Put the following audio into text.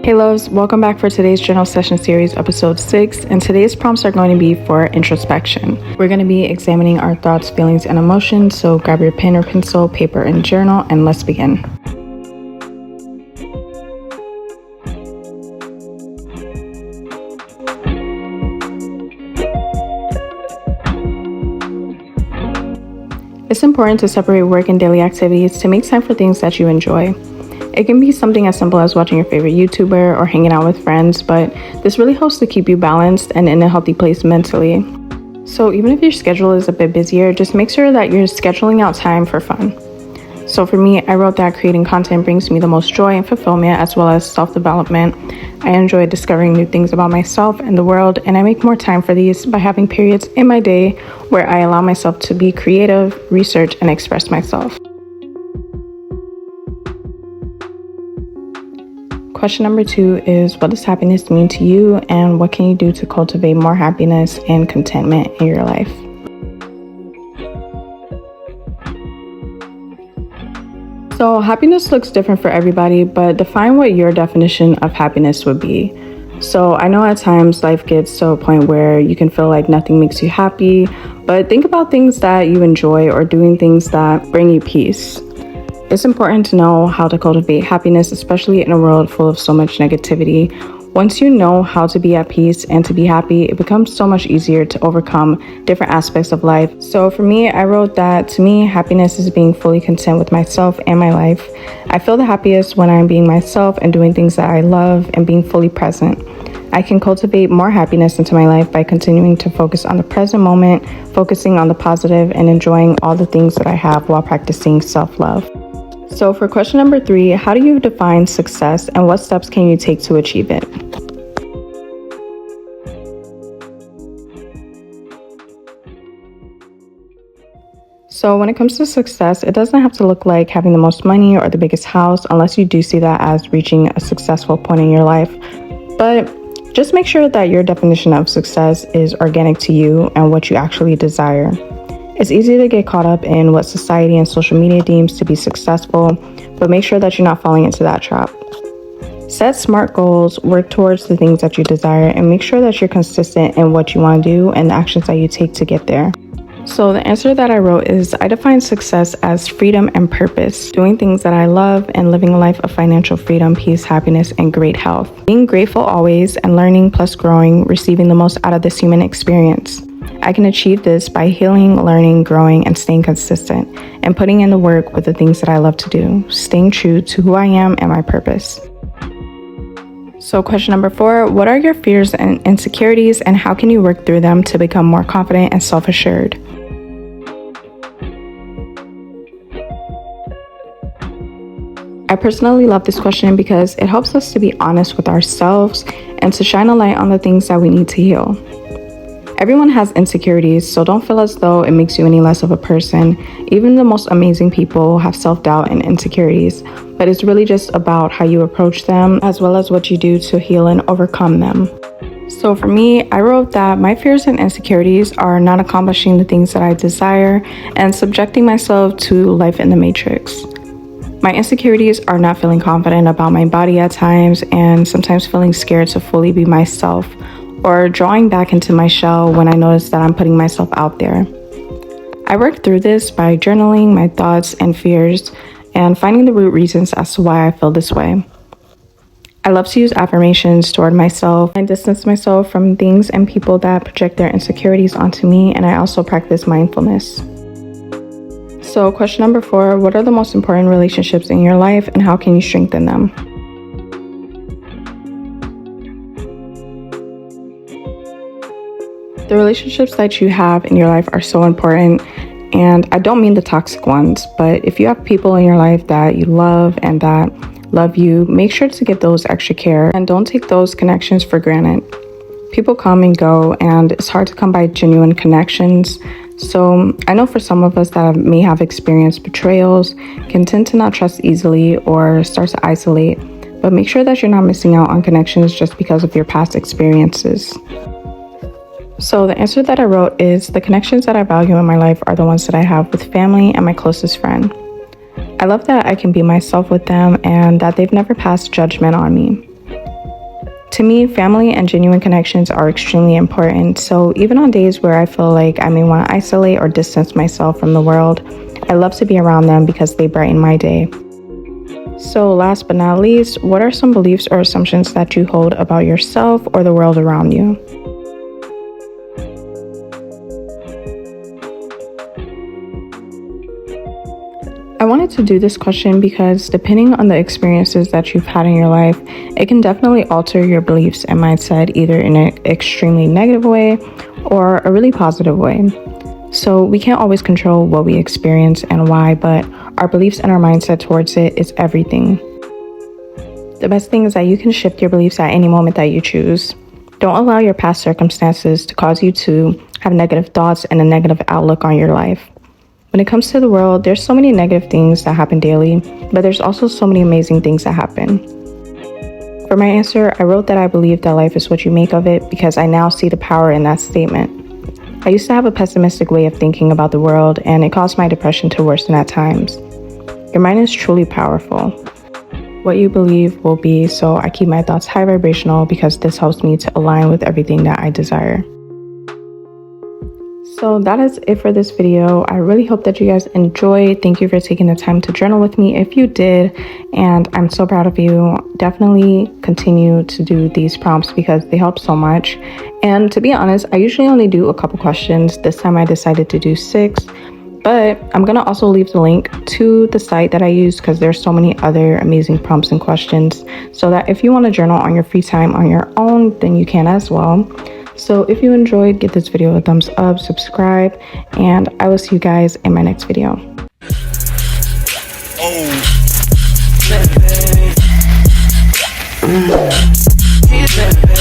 Hey loves, welcome back for today's journal session series, episode 6, and today's prompts are going to be for introspection. We're going to be examining our thoughts, feelings, and emotions, so grab your pen or pencil, paper, and journal, and let's begin. It's important to separate work and daily activities to make time for things that you enjoy. It can be something as simple as watching your favorite YouTuber or hanging out with friends, but this really helps to keep you balanced and in a healthy place mentally. So even if your schedule is a bit busier, just make sure that you're scheduling out time for fun. So for me, I wrote that creating content brings me the most joy and fulfillment, as well as self-development. I enjoy discovering new things about myself and the world, and I make more time for these by having periods in my day where I allow myself to be creative, research, and express myself. Question number 2 is, what does happiness mean to you, and what can you do to cultivate more happiness and contentment in your life? So happiness looks different for everybody, but define what your definition of happiness would be. So I know at times life gets to a point where you can feel like nothing makes you happy, but think about things that you enjoy or doing things that bring you peace. It's important to know how to cultivate happiness, especially in a world full of so much negativity. Once you know how to be at peace and to be happy, it becomes so much easier to overcome different aspects of life. So for me, I wrote that to me, happiness is being fully content with myself and my life. I feel the happiest when I'm being myself and doing things that I love and being fully present. I can cultivate more happiness into my life by continuing to focus on the present moment, focusing on the positive, and enjoying all the things that I have while practicing self-love. So for question number 3, how do you define success and what steps can you take to achieve it? So when it comes to success, it doesn't have to look like having the most money or the biggest house, unless you do see that as reaching a successful point in your life. But just make sure that your definition of success is organic to you and what you actually desire. It's easy to get caught up in what society and social media deems to be successful, but make sure that you're not falling into that trap. Set smart goals, work towards the things that you desire, and make sure that you're consistent in what you want to do and the actions that you take to get there. So the answer that I wrote is, I define success as freedom and purpose, doing things that I love and living a life of financial freedom, peace, happiness, and great health. Being grateful always and learning plus growing, receiving the most out of this human experience. I can achieve this by healing, learning, growing, and staying consistent, and putting in the work with the things that I love to do, staying true to who I am and my purpose. So question number 4, what are your fears and insecurities, and how can you work through them to become more confident and self-assured? I personally love this question because it helps us to be honest with ourselves and to shine a light on the things that we need to heal. Everyone has insecurities, so don't feel as though it makes you any less of a person. Even the most amazing people have self-doubt and insecurities, but it's really just about how you approach them as well as what you do to heal and overcome them. So for me, I wrote that my fears and insecurities are not accomplishing the things that I desire and subjecting myself to life in the matrix. My insecurities are not feeling confident about my body at times and sometimes feeling scared to fully be myself, or drawing back into my shell when I notice that I'm putting myself out there. I work through this by journaling my thoughts and fears and finding the root reasons as to why I feel this way. I love to use affirmations toward myself and distance myself from things and people that project their insecurities onto me, and I also practice mindfulness. So question number 4, what are the most important relationships in your life and how can you strengthen them? The relationships that you have in your life are so important, and I don't mean the toxic ones, but if you have people in your life that you love and that love you, make sure to give those extra care and don't take those connections for granted. People come and go, and it's hard to come by genuine connections. So I know for some of us that may have experienced betrayals, can tend to not trust easily or start to isolate, but make sure that you're not missing out on connections just because of your past experiences. So the answer that I wrote is, the connections that I value in my life are the ones that I have with family and my closest friend. I love that I can be myself with them and that they've never passed judgment on me. To me, family and genuine connections are extremely important. So even on days where I feel like I may want to isolate or distance myself from the world, I love to be around them because they brighten my day. So last but not least, what are some beliefs or assumptions that you hold about yourself or the world around you? I wanted to do this question because depending on the experiences that you've had in your life, it can definitely alter your beliefs and mindset either in an extremely negative way or a really positive way. So we can't always control what we experience and why, but our beliefs and our mindset towards it is everything. The best thing is that you can shift your beliefs at any moment that you choose. Don't allow your past circumstances to cause you to have negative thoughts and a negative outlook on your life. When it comes to the world, there's so many negative things that happen daily, but there's also so many amazing things that happen. For my answer, I wrote that I believe that life is what you make of it because I now see the power in that statement. I used to have a pessimistic way of thinking about the world, and it caused my depression to worsen at times. Your mind is truly powerful. What you believe will be, so I keep my thoughts high vibrational because this helps me to align with everything that I desire. So that is it for this video. I really hope that you guys enjoyed. Thank you for taking the time to journal with me if you did, and I'm so proud of you. Definitely continue to do these prompts because they help so much. And to be honest, I usually only do a couple questions. This time I decided to do 6, but I'm gonna also leave the link to the site that I use because there's so many other amazing prompts and questions, so that if you want to journal on your free time on your own, then you can as well. So if you enjoyed, give this video a thumbs up, subscribe, and I will see you guys in my next video. Oh.